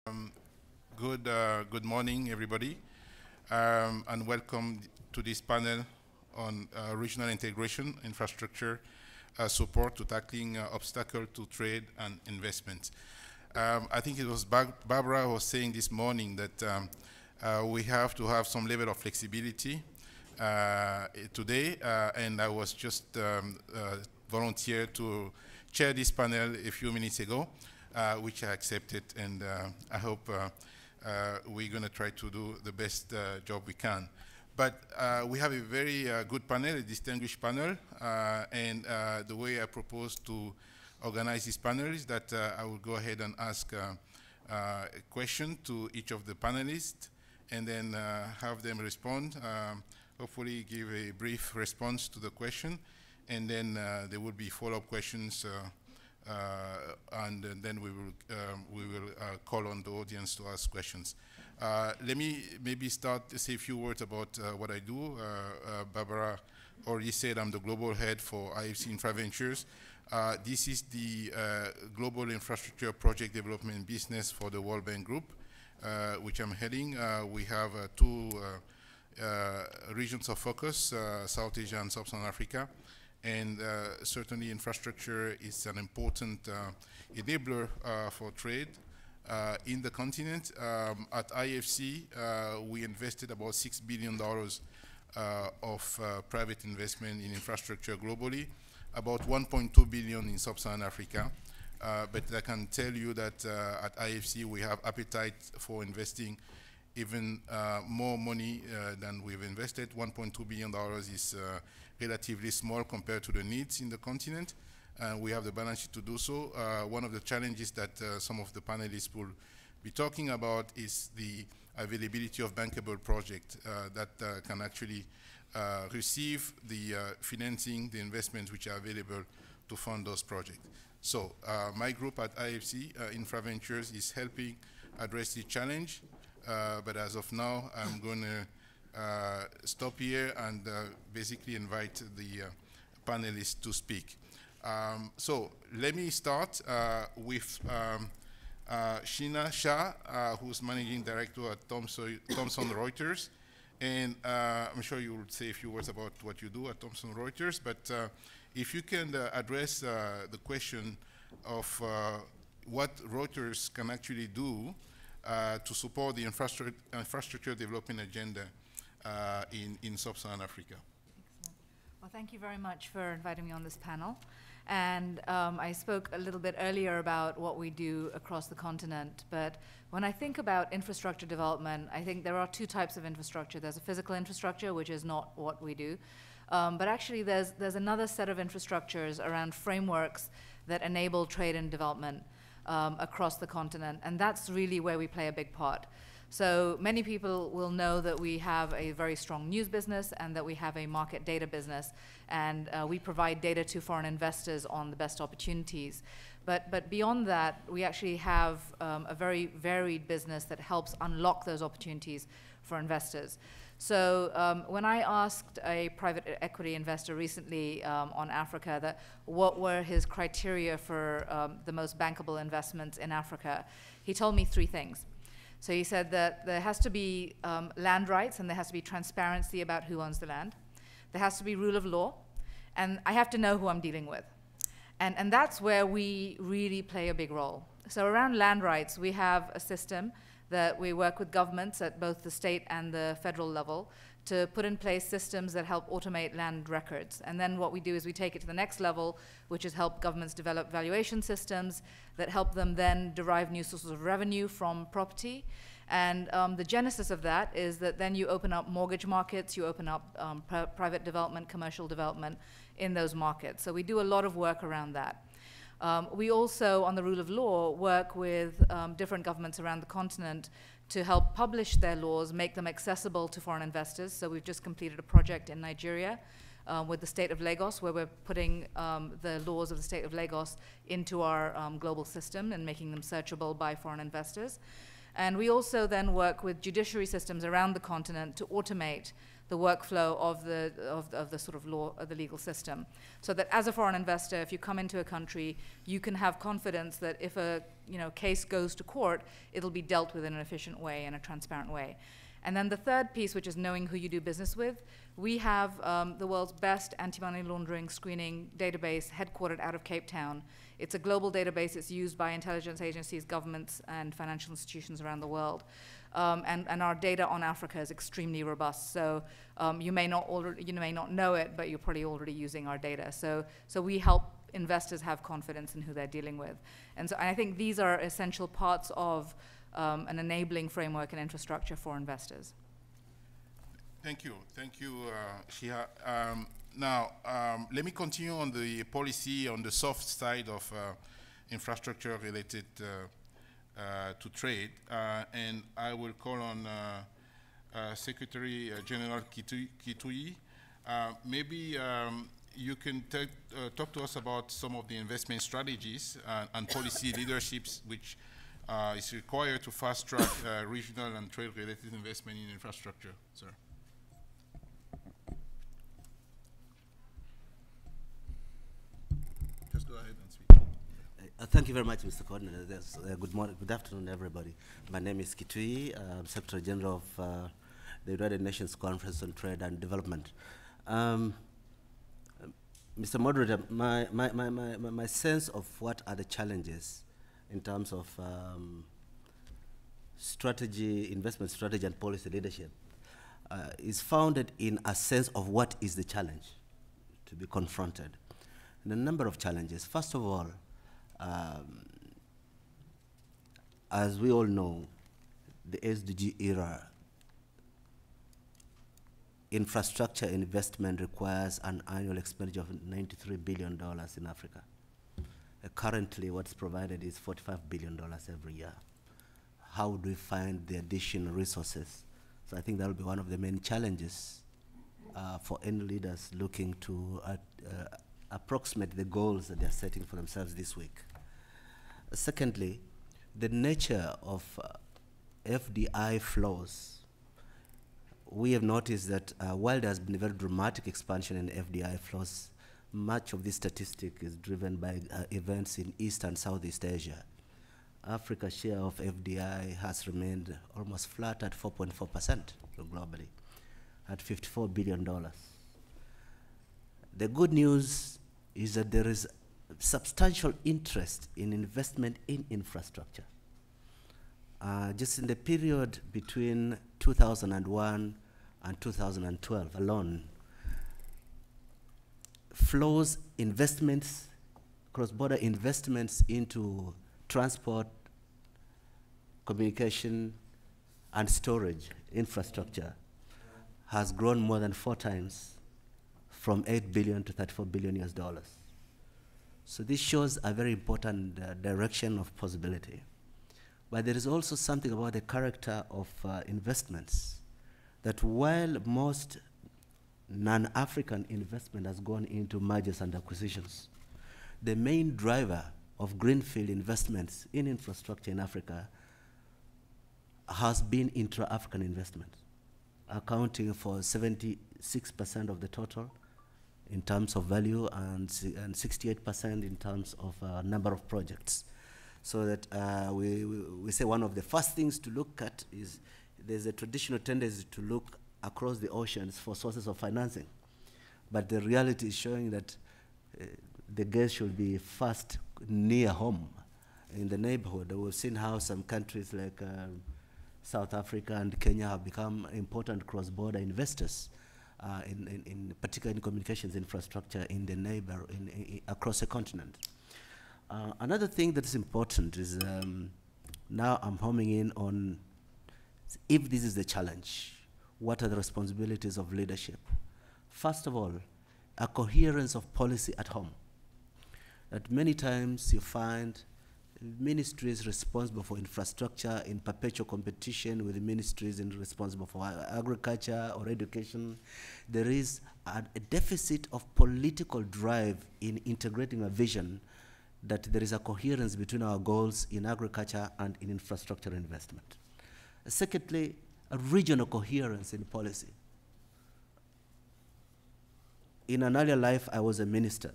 Um, good morning, everybody, and welcome to this panel on regional integration, infrastructure support to tackling obstacles to trade and investment. I think it was Barbara was saying this morning that we have to have some level of flexibility today, and I was just volunteered to chair this panel a few minutes ago. Which I accepted, and I hope we're going to try to do the best job we can. But we have a very good panel, a distinguished panel, and the way I propose to organize this panel is that I will go ahead and ask a question to each of the panelists, and then have them respond, hopefully give a brief response to the question, and then there will be follow-up questions and then we will call on the audience to ask questions. Let me maybe start to say a few words about what I do. Barbara already said I'm the global head for IFC Infraventures. This is the global infrastructure project development business for the World Bank Group, which I'm heading. We have two regions of focus, South Asia and Sub-Saharan Africa. And certainly infrastructure is an important enabler for trade in the continent. At IFC, we invested about $6 billion of private investment in infrastructure globally, about 1.2 billion in Sub-Saharan Africa. But I can tell you that at IFC, we have appetite for investing even more money than we've invested. $1.2 billion is relatively small compared to the needs in the continent, and we have the balance sheet to do so. One of the challenges that some of the panelists will be talking about is the availability of bankable projects that can actually receive the financing, the investments which are available to fund those projects. So my group at IFC, Infraventures, is helping address the challenge, but as of now, I'm going to stop here and basically invite the panelists to speak. So let me start with Sheena Shah, who's Managing Director at Thomson Reuters. And I'm sure you will say a few words about what you do at Thomson Reuters, but if you can address the question of what Reuters can actually do to support the infrastructure development agenda in Sub-Saharan Africa. Excellent. Well, thank you very much for inviting me on this panel. And I spoke a little bit earlier about what we do across the continent. But when I think about infrastructure development, I think there are two types of infrastructure. There's a physical infrastructure, which is not what we do. But actually, there's another set of infrastructures around frameworks that enable trade and development across the continent. And that's really where we play a big part. So many people will know that we have a very strong news business and that we have a market data business, and we provide data to foreign investors on the best opportunities. But beyond that, we actually have a very varied business that helps unlock those opportunities for investors. So when I asked a private equity investor recently on Africa that what were his criteria for the most bankable investments in Africa, he told me three things. So he said that there has to be land rights, and there has to be transparency about who owns the land. There has to be rule of law, and I have to know who I'm dealing with. And that's where we really play a big role. So around land rights, we have a system that we work with governments at both the state and the federal level to put in place systems that help automate land records. And then what we do is we take it to the next level, which is help governments develop valuation systems that help them then derive new sources of revenue from property. And the genesis of that is that then you open up mortgage markets, you open up private development, commercial development in those markets. So we do a lot of work around that. We also, on the rule of law, work with different governments around the continent to help publish their laws, make them accessible to foreign investors. So we've just completed a project in Nigeria with the state of Lagos, where we're putting the laws of the state of Lagos into our global system and making them searchable by foreign investors. And we also then work with judiciary systems around the continent to automate the workflow of the sort of law, of the legal system, so that as a foreign investor, if you come into a country, you can have confidence that if a case goes to court, it'll be dealt with in an efficient way and a transparent way. And then the third piece, which is knowing who you do business with. We have the world's best anti-money laundering screening database headquartered out of Cape Town. It's a global database. It's used by intelligence agencies, governments, and financial institutions around the world. And our data on Africa is extremely robust. So you may not know it, but you're probably already using our data. So we help investors have confidence in who they're dealing with. And I think these are essential parts of an enabling framework and infrastructure for investors. Thank you, Shiha. Now, let me continue on the policy on the soft side of infrastructure related to trade, and I will call on Secretary General Kitui. Maybe you can talk to us about some of the investment strategies and policy leaderships which is required to fast-track regional and trade-related investment in infrastructure, sir. Just go ahead and speak. Thank you very much, Mr. Coordinator. Good morning, good afternoon, everybody. My name is Kitui. I'm Secretary General of the United Nations Conference on Trade and Development. Mr. Moderator, my sense of what are the challenges in terms of strategy, investment strategy, and policy leadership is founded in a sense of what is the challenge to be confronted. And a number of challenges. First of all, as we all know, the SDG era, infrastructure investment requires an annual expenditure of $93 billion in Africa. Currently, what's provided is $45 billion every year. How do we find the additional resources? So I think that will be one of the main challenges for any leaders looking to approximate the goals that they're setting for themselves this week. Secondly, the nature of FDI flows. We have noticed that while there has been a very dramatic expansion in FDI flows, much of this statistic is driven by events in East and Southeast Asia. Africa's share of FDI has remained almost flat at 4.4% globally, at $54 billion. The good news is that there is substantial interest in investment in infrastructure. Just in the period between 2001 and 2012 alone, flows investments, cross-border investments into transport, communication, and storage infrastructure has grown more than 4 times, from 8 billion to 34 billion US dollars. So this shows a very important direction of possibility. But there is also something about the character of investments, that while most non-African investment has gone into mergers and acquisitions, the main driver of greenfield investments in infrastructure in Africa has been intra-African investment, accounting for 76% of the total in terms of value and 68% in terms of number of projects. So that we say one of the first things to look at is there's a traditional tendency to look across the oceans for sources of financing. But the reality is showing that the gaze should be first near home, in the neighborhood. We've seen how some countries like South Africa and Kenya have become important cross-border investors, particularly in communications infrastructure in the neighbor, across the continent. Another thing that's important is now I'm homing in on, if this is the challenge, what are the responsibilities of leadership? First of all, a coherence of policy at home. That many times you find ministries responsible for infrastructure in perpetual competition with the ministries responsible for agriculture or education. There is a deficit of political drive in integrating a vision that there is a coherence between our goals in agriculture and in infrastructure investment. Secondly, a regional coherence in policy. in an earlier life, I was a minister,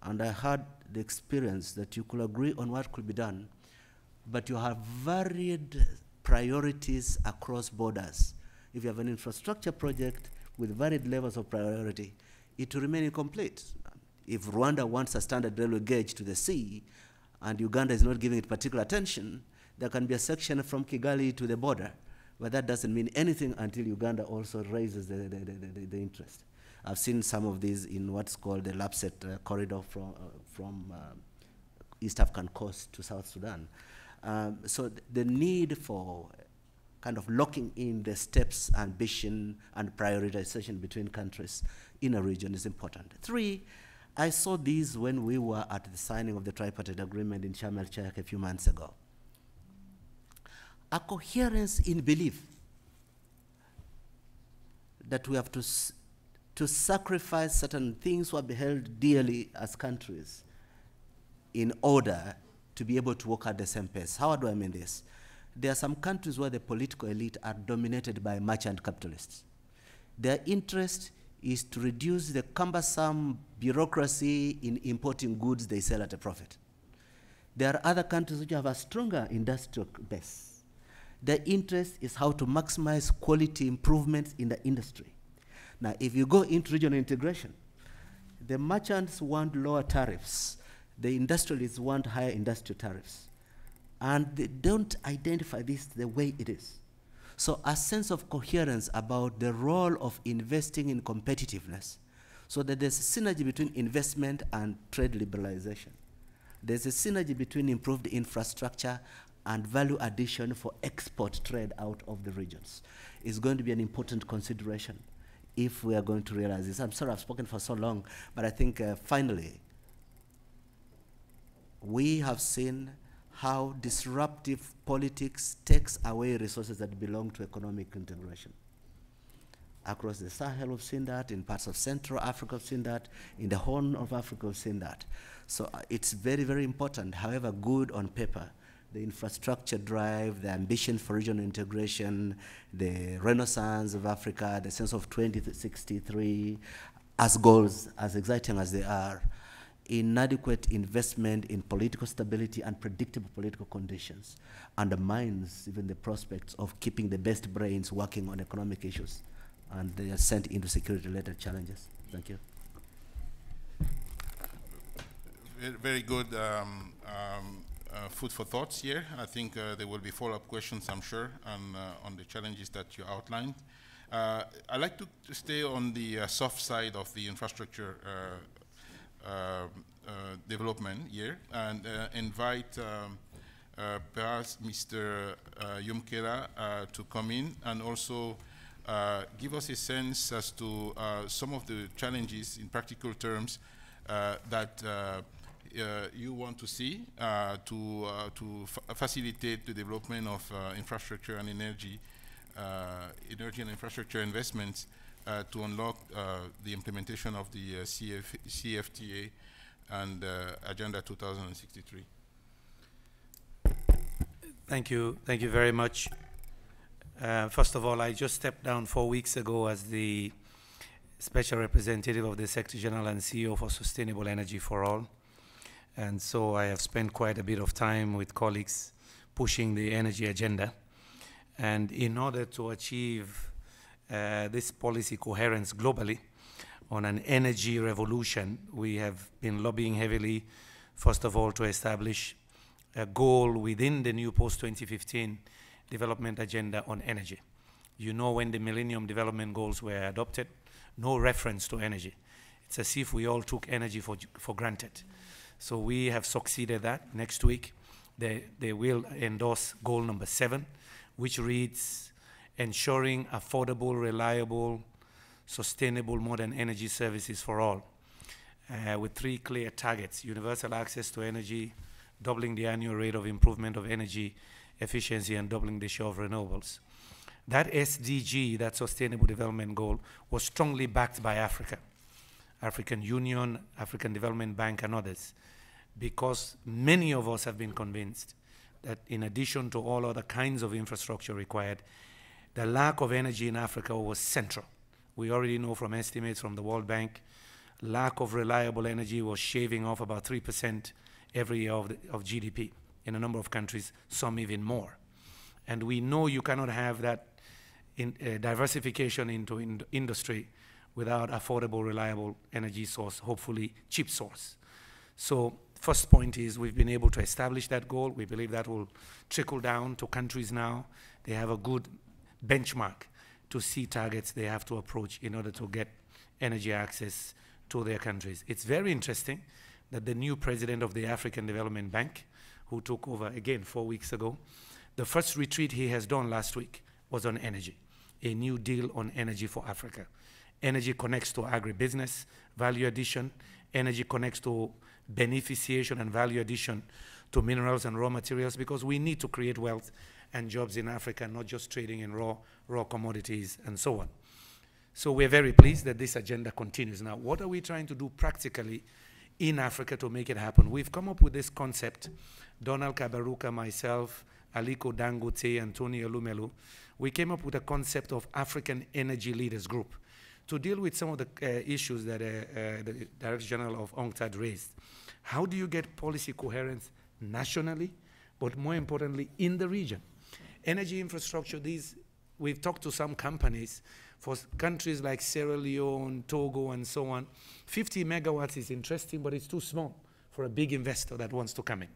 and I had the experience that you could agree on what could be done, but you have varied priorities across borders. If you have an infrastructure project with varied levels of priority, it will remain incomplete. If Rwanda wants a standard railway gauge to the sea, and Uganda is not giving it particular attention, there can be a section from Kigali to the border, but that doesn't mean anything until Uganda also raises the interest. I've seen some of these in what's called the LAPSET corridor from East African coast to South Sudan. So the need for kind of locking in the steps, ambition, and prioritization between countries in a region is important. 3, I saw these when we were at the signing of the tripartite agreement in Sharm el-Sheikh a few months ago. A coherence in belief that we have to sacrifice certain things we have held dearly as countries in order to be able to work at the same pace. How do I mean this? There are some countries where the political elite are dominated by merchant capitalists. Their interest is to reduce the cumbersome bureaucracy in importing goods they sell at a profit. There are other countries which have a stronger industrial base. Their interest is how to maximize quality improvements in the industry. Now, if you go into regional integration, the merchants want lower tariffs. The industrialists want higher industrial tariffs. And they don't identify this the way it is. So a sense of coherence about the role of investing in competitiveness, so that there's a synergy between investment and trade liberalization. There's a synergy between improved infrastructure and value addition for export trade out of the regions. Is going to be an important consideration if we are going to realize this. I'm sorry I've spoken for so long, but I think finally, we have seen how disruptive politics takes away resources that belong to economic integration. Across the Sahel, we've seen that. In parts of Central Africa, we've seen that. In the Horn of Africa, we've seen that. So it's very, very important, however good on paper, the infrastructure drive, the ambition for regional integration, the renaissance of Africa, the sense of 2063 as goals, as exciting as they are, inadequate investment in political stability and predictable political conditions undermines even the prospects of keeping the best brains working on economic issues, and they are sent into security-related challenges. Thank you. Very good food for thoughts here. I think there will be follow-up questions, I'm sure, on the challenges that you outlined. I'd like to stay on the soft side of the infrastructure development here and invite perhaps Mr. Yumkela to come in and also give us a sense as to some of the challenges in practical terms that you want to see to facilitate the development of infrastructure and energy and infrastructure investments to unlock the implementation of the CFTA and Agenda 2063. Thank you very much. First of all, I just stepped down 4 weeks ago as the Special Representative of the Secretary General and CEO for Sustainable Energy for All. And so I have spent quite a bit of time with colleagues pushing the energy agenda. And in order to achieve this policy coherence globally on an energy revolution, we have been lobbying heavily, first of all, to establish a goal within the new post-2015 development agenda on energy. You know, when the Millennium Development Goals were adopted, no reference to energy. It's as if we all took energy for granted. So we have succeeded that. Next week, they will endorse goal number 7, which reads, ensuring affordable, reliable, sustainable modern energy services for all, with 3 clear targets: universal access to energy, doubling the annual rate of improvement of energy efficiency, and doubling the share of renewables. That SDG, that Sustainable Development Goal, was strongly backed by Africa, African Union, African Development Bank, and others, because many of us have been convinced that in addition to all other kinds of infrastructure required, the lack of energy in Africa was central. We already know from estimates from the World Bank lack of reliable energy was shaving off about 3% every year of GDP in a number of countries, some even more. And we know you cannot have that diversification into industry without affordable, reliable energy source, hopefully cheap source. So first point is we've been able to establish that goal. We believe that will trickle down to countries now. They have a good benchmark to see targets they have to approach in order to get energy access to their countries. It's very interesting that the new president of the African Development Bank, who took over again 4 weeks ago, the first retreat he has done last week was on energy, a new deal on energy for Africa. Energy connects to agribusiness, value addition. Energy connects to beneficiation and value addition to minerals and raw materials, because we need to create wealth and jobs in Africa, not just trading in raw commodities and so on. So we're very pleased that this agenda continues. Now, what are we trying to do practically in Africa to make it happen? We've come up with this concept, Donald Kaberuka, myself, Aliko Dangote, and Tony Elumelu. We came up with a concept of African Energy Leaders Group to deal with some of the issues that the Director General of UNCTAD raised. How do you get policy coherence nationally, but more importantly, in the region? Energy infrastructure, we've talked to some companies for countries like Sierra Leone, Togo, and so on. 50 megawatts is interesting, but it's too small for a big investor that wants to come in.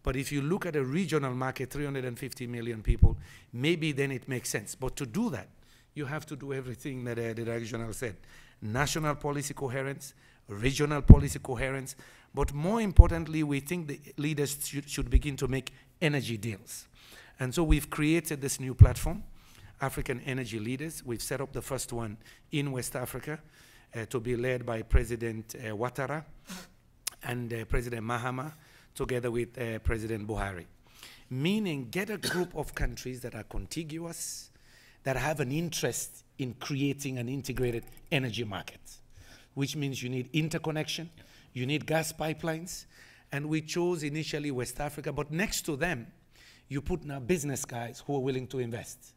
But if you look at a regional market, 350 million people, maybe then it makes sense. But to do that, you have to do everything that the Director General said. National policy coherence, regional policy coherence, but more importantly, we think the leaders should begin to make energy deals. And so we've created this new platform, African Energy Leaders. We've set up the first one in West Africa to be led by President Ouattara and President Mahama, together with President Buhari. Meaning, get a group of countries that are contiguous, that have an interest in creating an integrated energy market, which means you need interconnection, you need gas pipelines, and we chose initially West Africa, but next to them, you put now business guys who are willing to invest,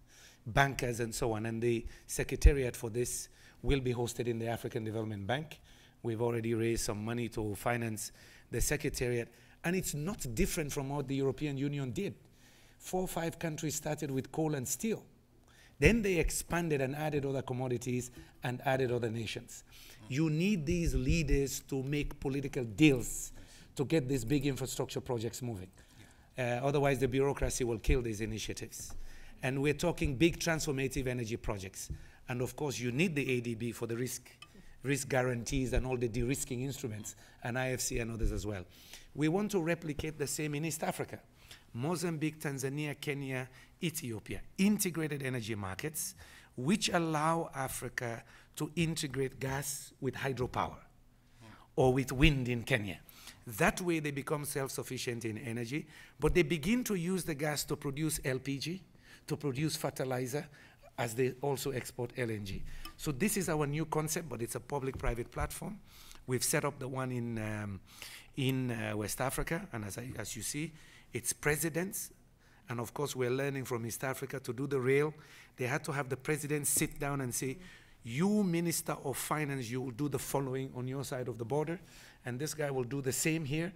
bankers and so on, and the secretariat for this will be hosted in the African Development Bank. We've already raised some money to finance the secretariat, and it's not different from what the European Union did. 4 or 5 countries started with coal and steel. Then they expanded and added other commodities and added other nations. You need these leaders to make political deals to get these big infrastructure projects moving. Otherwise, the bureaucracy will kill these initiatives. And we're talking big transformative energy projects. And of course, you need the ADB for the risk guarantees and all the de-risking instruments, and IFC and others as well. We want to replicate the same in East Africa. Mozambique, Tanzania, Kenya, Ethiopia, integrated energy markets which allow Africa to integrate gas with hydropower or with wind in Kenya. That way they become self-sufficient in energy, but they begin to use the gas to produce LPG, to produce fertilizer, as they also export LNG. So this is our new concept, but it's a public-private platform. We've set up the one in West Africa, and as you see, it's presidents, and of course we're learning from East Africa to do the rail. They had to have the president sit down and say, you, Minister of Finance, you will do the following on your side of the border, and this guy will do the same here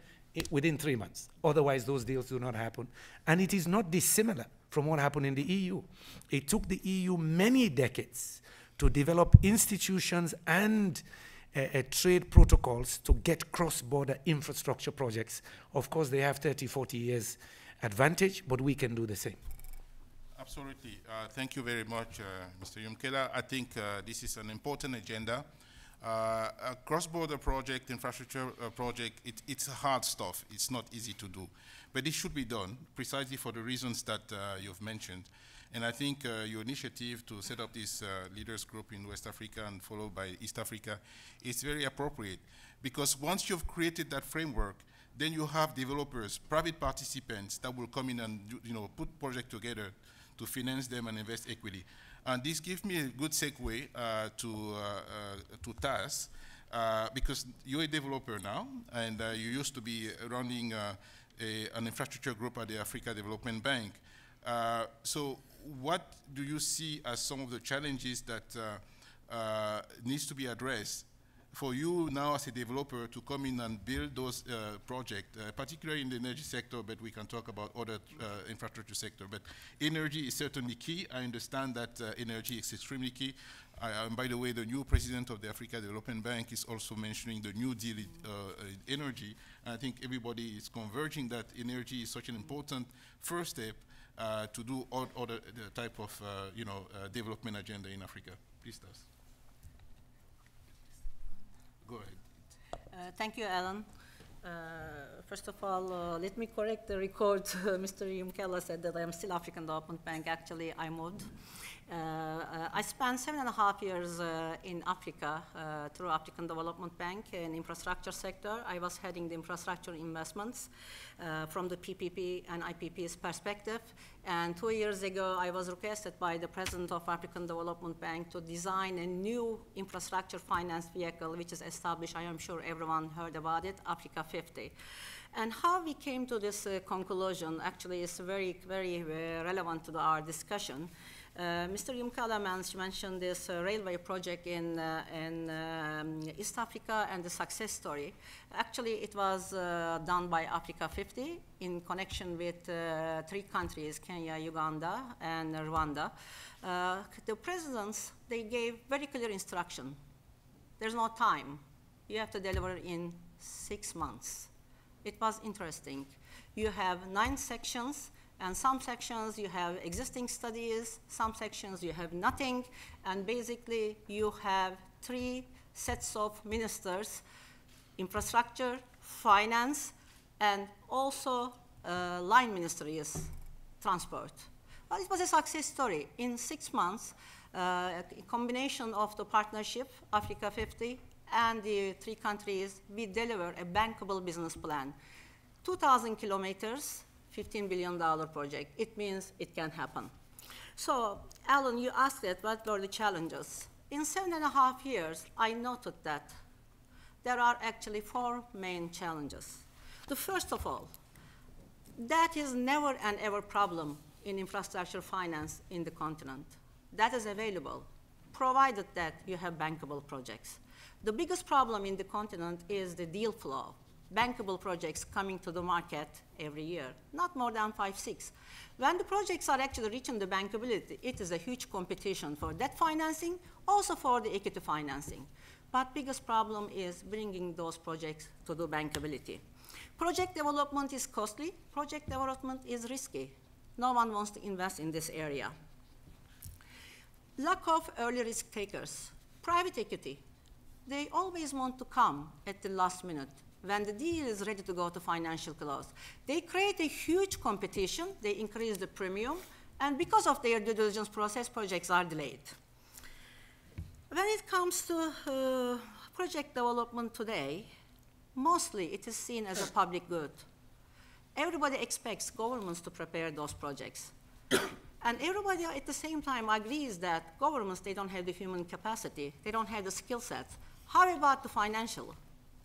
within 3 months. Otherwise, those deals do not happen. And it is not dissimilar from what happened in the EU. It took the EU many decades to develop institutions and trade protocols to get cross-border infrastructure projects. Of course, they have 30, 40 years advantage, but we can do the same. Absolutely. Thank you very much, Mr. Yumkela. I think this is an important agenda. A cross-border project, infrastructure project, it's hard stuff. It's not easy to do. But it should be done precisely for the reasons that you've mentioned. And I think your initiative to set up this leaders group in West Africa and followed by East Africa is very appropriate, because once you've created that framework, then you have developers, private participants that will come in and put projects together to finance them and invest equity. And this gives me a good segue to TAS, because you're a developer now, and you used to be running an infrastructure group at the Africa Development Bank. So what do you see as some of the challenges that needs to be addressed for you now as a developer to come in and build those projects, particularly in the energy sector, but we can talk about other infrastructure sector. But energy is certainly key. I understand that energy is extremely key. And by the way, the new president of the Africa Development Bank is also mentioning the New Deal in energy. And I think everybody is converging that energy is such an important first step to do all other type of development agenda in Africa. Please, Tas. Go ahead. Thank you, Alan. First of all, let me correct the record. Mr. Yumkela said that I am still African Development Bank. Actually, I moved. I spent 7.5 years in Africa through African Development Bank in infrastructure sector. I was heading the infrastructure investments from the PPP and IPP's perspective. And 2 years ago, I was requested by the president of African Development Bank to design a new infrastructure finance vehicle, which is established. I am sure everyone heard about it, Africa 50. And how we came to this conclusion actually is very, very relevant to our discussion. Mr. Yumkala mentioned this railway project in East Africa and the success story. Actually, it was done by Africa 50 in connection with 3 countries, Kenya, Uganda, and Rwanda. The presidents, they gave very clear instruction. There's no time. You have to deliver in 6 months. It was interesting. You have 9 sections. And some sections you have existing studies, some sections you have nothing, and basically you have 3 sets of ministers, infrastructure, finance, and also line ministry is transport. Well, it was a success story. In 6 months, a combination of the partnership, Africa 50, and the 3 countries, we deliver a bankable business plan. 2,000 kilometers, $15 billion project. It means it can happen. So, Alan, you asked that, what were the challenges? In 7.5 years, I noted that there are actually 4 main challenges. The first of all, that is never an ever problem in infrastructure finance in the continent. That is available, provided that you have bankable projects. The biggest problem in the continent is the deal flow. Bankable projects coming to the market every year, not more than 5, 6. When the projects are actually reaching the bankability, it is a huge competition for debt financing, also for the equity financing. But biggest problem is bringing those projects to the bankability. Project development is costly. Project development is risky. No one wants to invest in this area. Lack of early risk takers. Private equity, they always want to come at the last minute. When the deal is ready to go to financial close. They create a huge competition, they increase the premium, and because of their due diligence process, projects are delayed. When it comes to project development today, mostly it is seen as a public good. Everybody expects governments to prepare those projects. And everybody at the same time agrees that governments, they don't have the human capacity, they don't have the skill sets. How about the financial?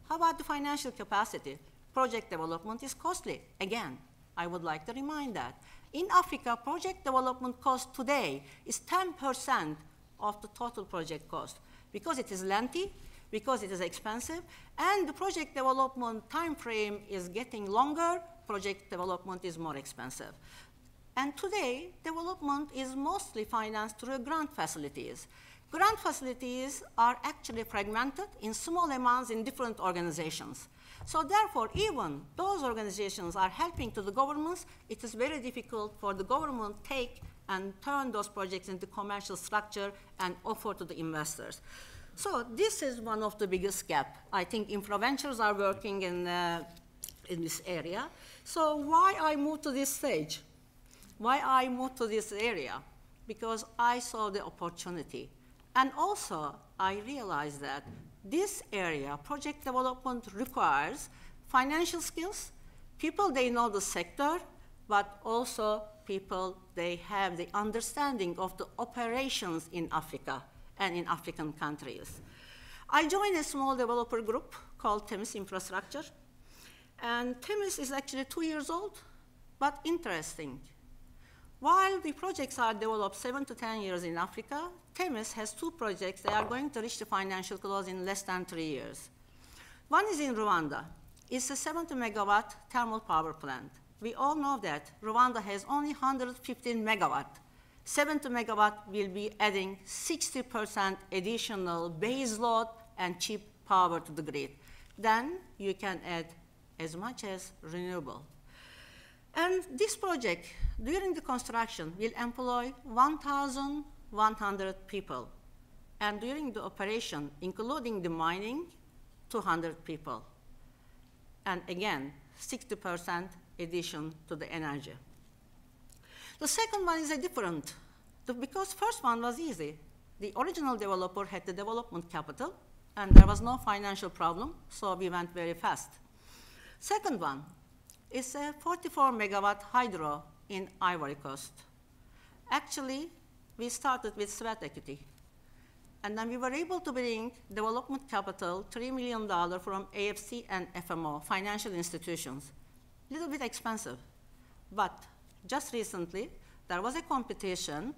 How about the financial capacity? Project development is costly. Again, I would like to remind that. In Africa, project development cost today is 10% of the total project cost because it is lengthy, because it is expensive, and the project development time frame is getting longer, project development is more expensive. And today, development is mostly financed through grant facilities. Grant facilities are actually fragmented in small amounts in different organizations. So therefore, even those organizations are helping to the governments, it is very difficult for the government to take and turn those projects into commercial structure and offer to the investors. So this is one of the biggest gaps. I think infraventures are working in this area. So why I moved to this stage? Why I moved to this area? Because I saw the opportunity. And also, I realized that this area, project development, requires financial skills, people, they know the sector, but also people, they have the understanding of the operations in Africa and in African countries. I joined a small developer group called Temis Infrastructure. And Temis is actually 2 years old, but interesting. While the projects are developed 7 to 10 years in Africa, Temis has 2 projects that are going to reach the financial close in less than 3 years. One is in Rwanda. It's a 70 megawatt thermal power plant. We all know that Rwanda has only 115 megawatt. 70 megawatt will be adding 60% additional base load and cheap power to the grid. Then you can add as much as renewable. And this project, during the construction, will employ 1,100 people. And during the operation, including the mining, 200 people. And again, 60% addition to the energy. The second one is a different, because first one was easy. The original developer had the development capital, and there was no financial problem, so we went very fast. Second one is a 44 megawatt hydro in Ivory Coast. Actually, we started with sweat equity. And then we were able to bring development capital, $3 million from AFC and FMO, financial institutions. A little bit expensive. But just recently, there was a competition,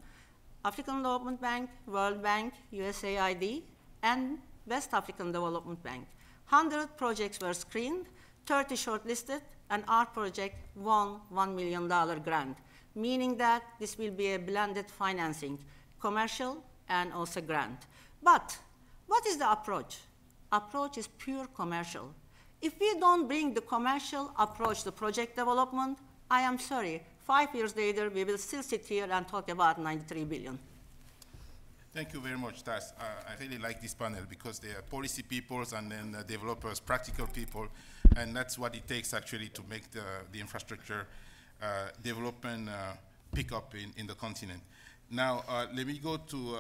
African Development Bank, World Bank, USAID, and West African Development Bank. 100 projects were screened, 30 shortlisted, and our project won $1 million grant, meaning that this will be a blended financing, commercial and also grant. But what is the approach? Approach is pure commercial. If we don't bring the commercial approach to project development, I am sorry, 5 years later, we will still sit here and talk about 93 billion. Thank you very much, Tas. I really like this panel because they are policy people and then developers, practical people, and that's what it takes actually to make the infrastructure development pick up in the continent. Now, let me go to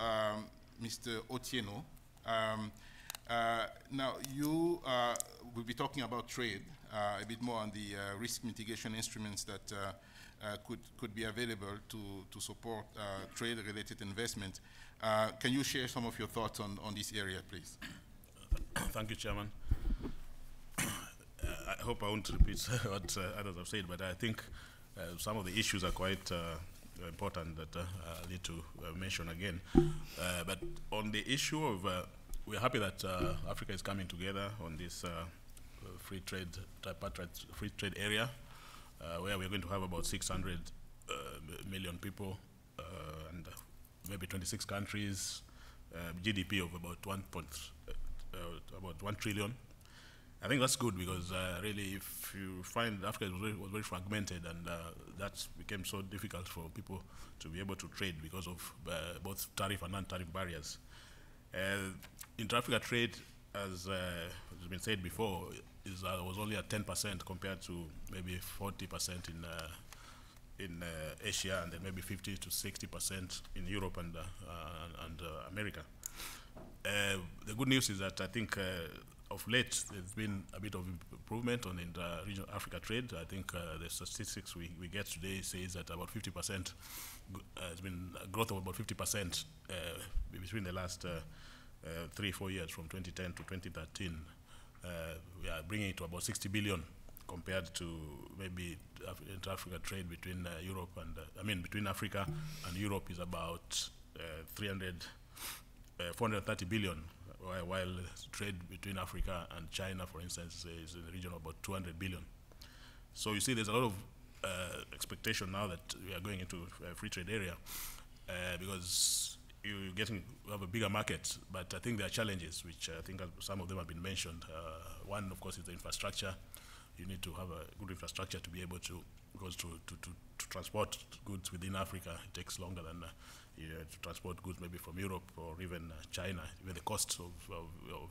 Mr. Otieno. Now, you will be talking about trade, a bit more on the risk mitigation instruments that could be available to support trade-related investment. Can you share some of your thoughts on this area, please? Thank you, Chairman. I hope I won't repeat what others have said, but I think some of the issues are quite important that I need to mention again. But on the issue of, we're happy that Africa is coming together on this free trade, tripartite free trade area, where we're going to have about 600 million people and maybe 26 countries, GDP of about 1 trillion. I think that's good because really, if you find Africa was very fragmented, and that became so difficult for people to be able to trade because of both tariff and non-tariff barriers. Intra-Africa trade, as has been said before, was only at 10% compared to maybe 40% in Asia, and then maybe 50 to 60% in Europe and America. The good news is that I think of late there's been a bit of improvement on inter-regional Africa trade. I think the statistics we get today says that about 50% has been a growth of about 50% between the last 3-4 years, from 2010 to 2013. We are bringing it to about 60 billion compared to maybe inter-Africa trade between Europe and, between Africa and Europe is about 430 billion, while trade between Africa and China, for instance, is in the region of about 200 billion. So you see there's a lot of expectation now that we are going into a free trade area because you have a bigger market, but I think there are challenges, which I think some of them have been mentioned. One, of course, is the infrastructure. You need to have a good infrastructure to be able to, because to transport goods within Africa, it takes longer than to transport goods maybe from Europe or even China. Even the cost of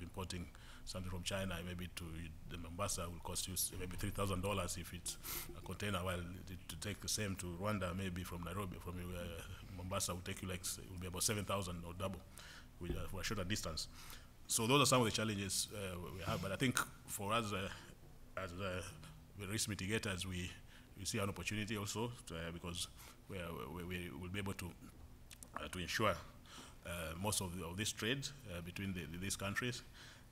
importing something from China maybe to the Mombasa will cost you maybe $3,000 if it's a container, while to take the same to Rwanda, maybe from Nairobi, from Mombasa will take you like, it will be about 7,000 or double for a shorter distance. So those are some of the challenges we have, but I think for us as risk mitigators, we see an opportunity also because we will be able to ensure most of this trade between these countries.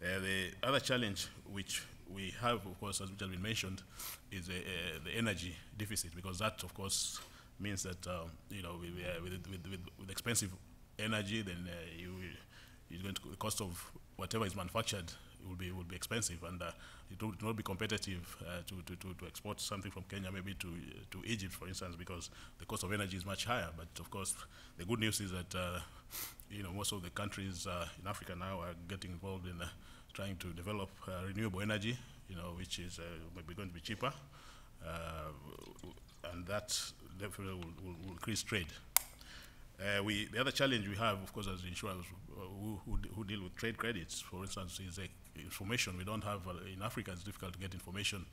The other challenge which we have, of course, as which has been mentioned, is the energy deficit, because that, of course, means that with expensive energy, then the cost of whatever is manufactured will be expensive, and it will not be competitive to export something from Kenya maybe to Egypt, for instance, because the cost of energy is much higher. But of course, the good news is that most of the countries in Africa now are getting involved in trying to develop renewable energy, which is maybe going to be cheaper, and that definitely will increase trade. The other challenge we have, of course, as insurers who deal with trade credits, for instance, is information. We don't have in Africa. It's difficult to get information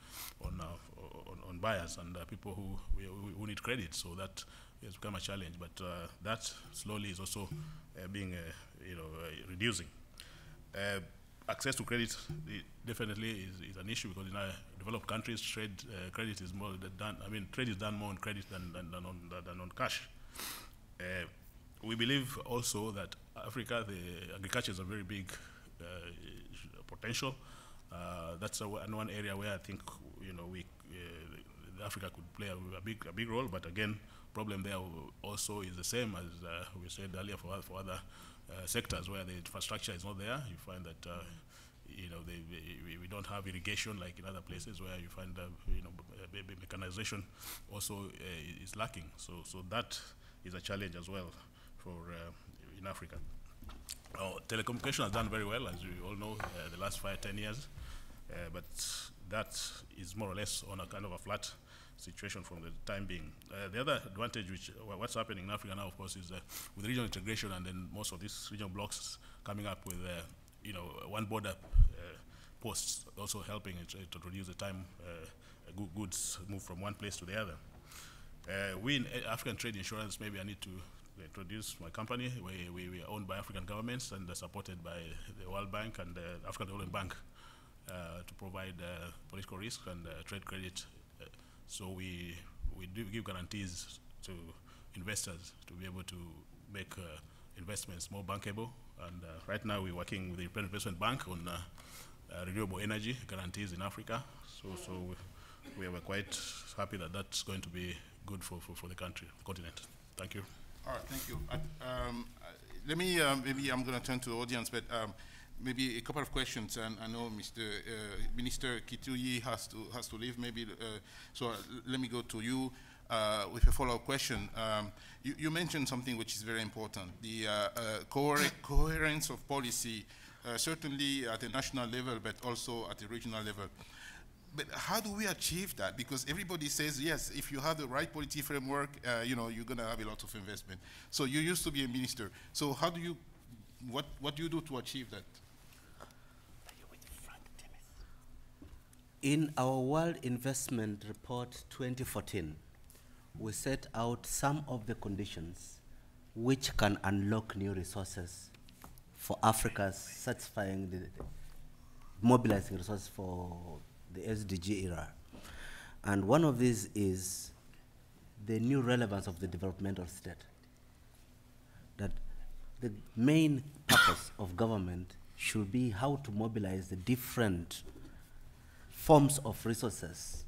on buyers and people who need credit. So that has become a challenge. But that slowly is also being reducing. Access to credit definitely is an issue, because in developed countries, credit is more done. I mean, trade is done more on credit than on cash. We believe also that Africa, the agriculture is a very big potential. That's one area where I think Africa could play a big role. But again, problem there also is the same as we said earlier for other sectors where the infrastructure is not there. You find that we don't have irrigation like in other places where you find mechanization also is lacking. So that is a challenge as well for in Africa. Telecommunication has done very well, as you all know, the last 5-10 years, but that is more or less on a kind of a flat situation from the time being. The other advantage, what's happening in Africa now, of course, is with regional integration, and then most of these regional blocks coming up with one border posts, also helping to reduce the time goods move from one place to the other. We in African Trade Insurance, maybe I need to introduce my company. We are owned by African governments and supported by the World Bank and the African Development Bank to provide political risk and trade credit. So we do give guarantees to investors to be able to make investments more bankable. And right now we're working with the European Investment Bank on renewable energy guarantees in Africa. So we are quite happy that that's going to be good for the continent. Thank you. All right, thank you. Let me, maybe I'm going to turn to the audience, but maybe a couple of questions. And I know Minister Kituyi has to leave. Maybe so. Let me go to you with a follow-up question. You mentioned something which is very important: the coherence of policy, certainly at a national level, but also at a regional level. But how do we achieve that? Because everybody says, yes, if you have the right policy framework, you're going to have a lot of investment. So you used to be a minister. So how do you, what do you do to achieve that? In our World Investment Report 2014, we set out some of the conditions which can unlock new resources for Africa's satisfying mobilizing resources for the SDG era. And one of these is the new relevance of the developmental state. That the main purpose of government should be how to mobilize the different forms of resources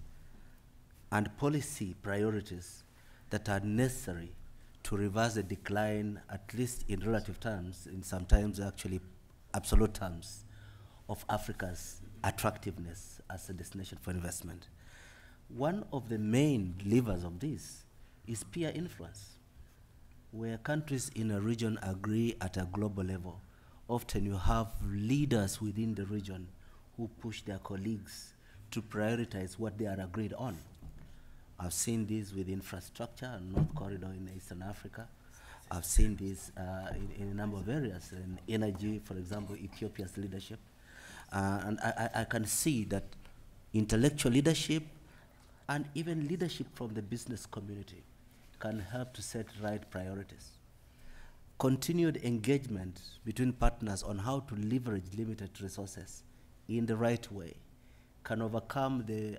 and policy priorities that are necessary to reverse the decline, at least in relative terms, in sometimes actually absolute terms, of Africa's attractiveness as a destination for investment. One of the main levers of this is peer influence, where countries in a region agree at a global level. Often you have leaders within the region who push their colleagues to prioritize what they are agreed on. I've seen this with infrastructure, North Corridor in Eastern Africa. I've seen this in a number of areas, in energy, for example, Ethiopia's leadership. And I can see that intellectual leadership and even leadership from the business community can help to set right priorities. Continued engagement between partners on how to leverage limited resources in the right way can overcome the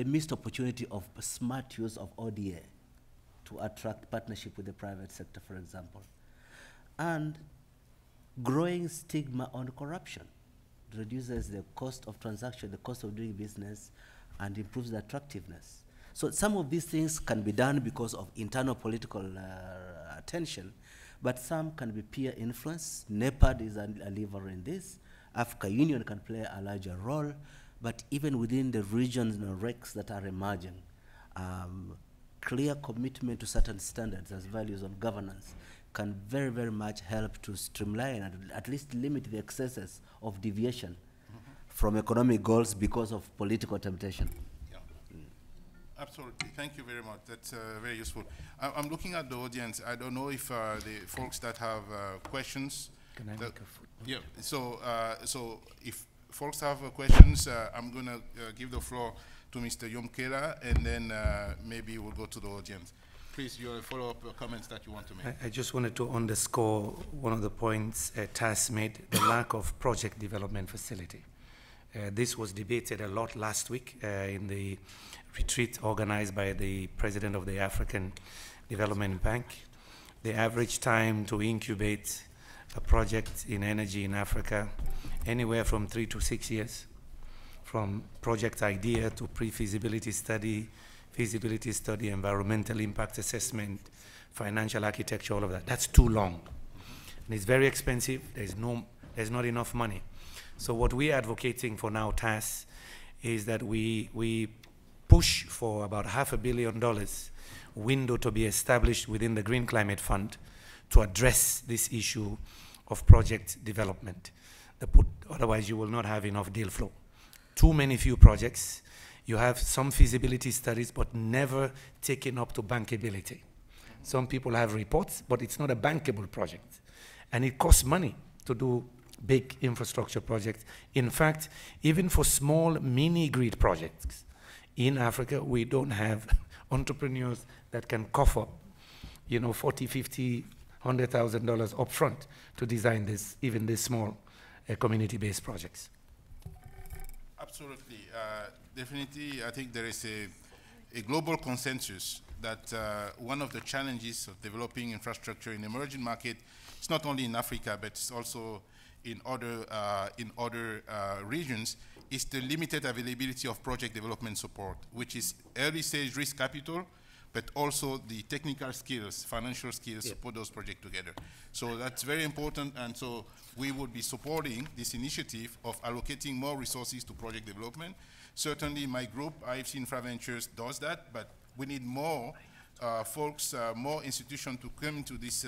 missed opportunity of smart use of ODA to attract partnership with the private sector, for example. And growing stigma on corruption reduces the cost of transaction, the cost of doing business, and improves the attractiveness. So some of these things can be done because of internal political tension, but some can be peer influence. NEPAD is a lever in this. Africa Union can play a larger role, but even within the regions and recs that are emerging, clear commitment to certain standards as values on governance can very, very much help to streamline and at least limit the excesses of deviation from economic goals because of political temptation. Yeah. Absolutely. Thank you very much. That's very useful. I'm looking at the audience. I don't know if the folks that have questions. Can I make a footnote? Yeah. So if folks have questions, I'm going to give the floor to Mr. Yomkela, and then maybe we'll go to the audience. Please, your follow-up comments that you want to make. I just wanted to underscore one of the points Tas made, the lack of project development facility. This was debated a lot last week in the retreat organized by the president of the African Development Bank. The average time to incubate a project in energy in Africa, anywhere from 3 to 6 years, from project idea to pre-feasibility study, feasibility study, environmental impact assessment, financial architecture, all of that. That's too long. And it's very expensive. There's not enough money. So what we're advocating for now, TAS, is that we push for about $500 million window to be established within the Green Climate Fund to address this issue of project development. Otherwise, you will not have enough deal flow. Too many few projects. You have some feasibility studies, but never taken up to bankability. Some people have reports, but it's not a bankable project. And it costs money to do big infrastructure projects. In fact, even for small mini-grid projects in Africa, we don't have entrepreneurs that can cough up, $40,000, $50,000, $100,000 upfront to design this, even these small community-based projects. Absolutely. Definitely, I think there is a global consensus that one of the challenges of developing infrastructure in emerging market, it's not only in Africa, but it's also in other regions, is the limited availability of project development support, which is early stage risk capital, but also the technical skills, financial skills to put those projects together. So that's very important, and so we would be supporting this initiative of allocating more resources to project development. Certainly my group, IFC Infra Ventures, does that, but we need more folks, more institutions to come into this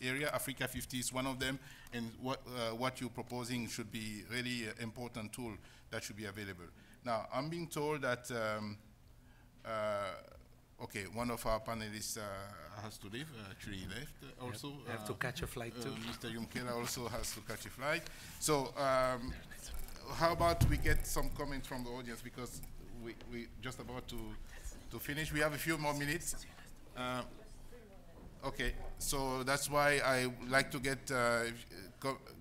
area. Africa 50 is one of them, and what you're proposing should be really an important tool that should be available. Now, I'm being told that okay, one of our panelists has to leave, actually left also. I have to catch a flight too. Mr. Yomkela also has to catch a flight. So how about we get some comments from the audience, because we just about to finish. We have a few more minutes. Okay, so that's why I would like to get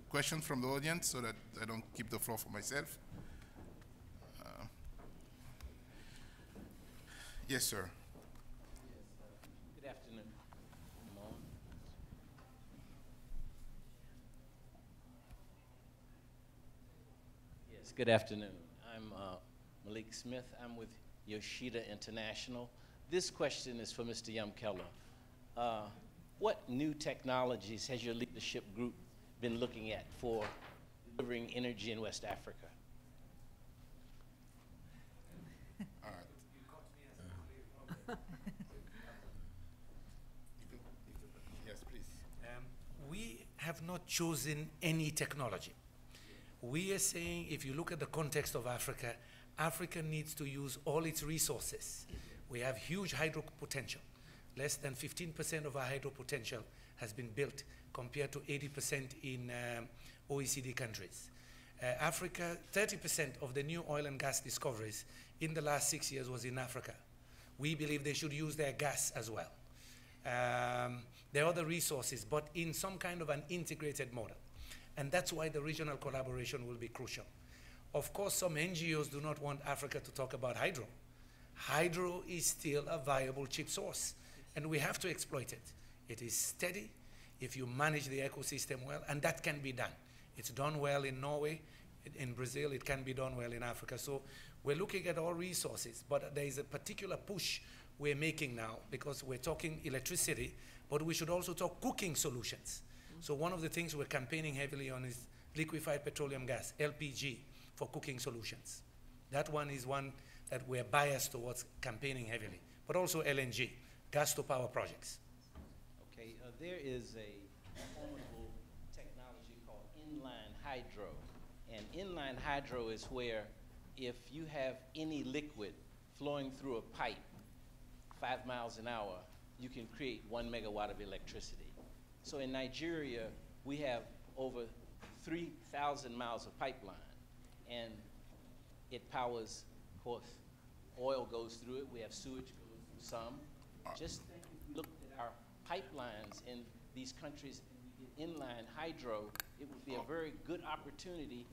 questions from the audience so that I don't keep the floor for myself. Yes, sir. Good afternoon. Yes, good afternoon. I'm Malik Smith. I'm with Yoshida International. This question is for Mr. Yomkela. What new technologies has your leadership group been looking at for delivering energy in West Africa? We have not chosen any technology. We are saying, if you look at the context of Africa, Africa needs to use all its resources. We have huge hydro potential. Less than 15% of our hydro potential has been built compared to 80% in OECD countries. Africa, 30% of the new oil and gas discoveries in the last 6 years was in Africa. We believe they should use their gas as well. There are other resources, but in some kind of an integrated model. And that's why the regional collaboration will be crucial. Of course, some NGOs do not want Africa to talk about hydro. Hydro is still a viable cheap source, and we have to exploit it. It is steady if you manage the ecosystem well, and that can be done. It's done well in Norway. in Brazil, it can be done well in Africa. So we're looking at all resources, but there is a particular push we're making now because we're talking electricity, but we should also talk cooking solutions. So one of the things we're campaigning heavily on is liquefied petroleum gas, LPG, for cooking solutions. That one is one that we're biased towards campaigning heavily, but also LNG, gas to power projects. Okay, there is a formidable technology called inline hydro. And inline hydro is where if you have any liquid flowing through a pipe 5 miles an hour, you can create 1 megawatt of electricity. So in Nigeria, we have over 3,000 miles of pipeline, and it powers, of course, oil goes through it. We have sewage goes through some. Just think if you looked at our pipelines in these countries and we did inline hydro, it would be a very good opportunity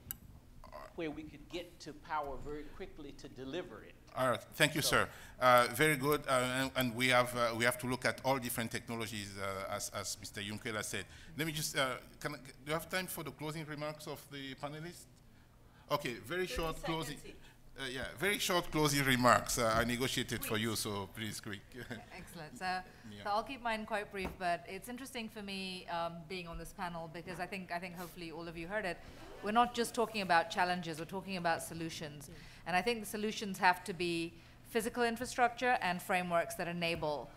where we could get to power very quickly to deliver it. All right, thank you, sir. Very good, and we have to look at all different technologies, as Mr. Yumkela said. Let me just, do you have time for the closing remarks of the panelists? Okay, very short closing. Yeah, very short closing remarks. I negotiated for you, so please, quick. Excellent. So I'll keep mine quite brief, but it's interesting for me being on this panel because I think hopefully all of you heard it. We're not just talking about challenges, we're talking about solutions. And I think the solutions have to be physical infrastructure and frameworks that enable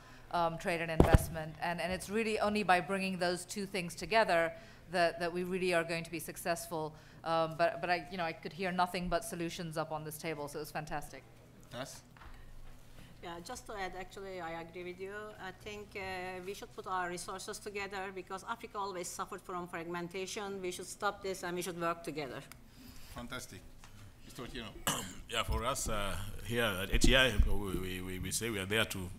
trade and investment. And it's really only by bringing those two things together that we really are going to be successful. But I could hear nothing but solutions up on this table, so it was fantastic. Yes? Yeah, just to add, actually, I agree with you. I think we should put our resources together because Africa always suffered from fragmentation. We should stop this and we should work together. Fantastic. Mr. Otieno. Yeah, for us here at ATI, we say we are there to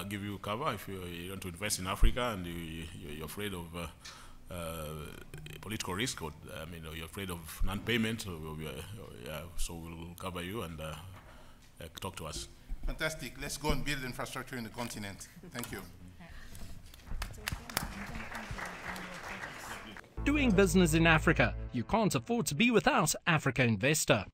give you cover if you want to invest in Africa and you're afraid of political risk, or you're afraid of non-payment. So we'll cover you and talk to us. Fantastic. Let's go and build infrastructure in the continent. Thank you. Doing business in Africa. You can't afford to be without Africa Investor.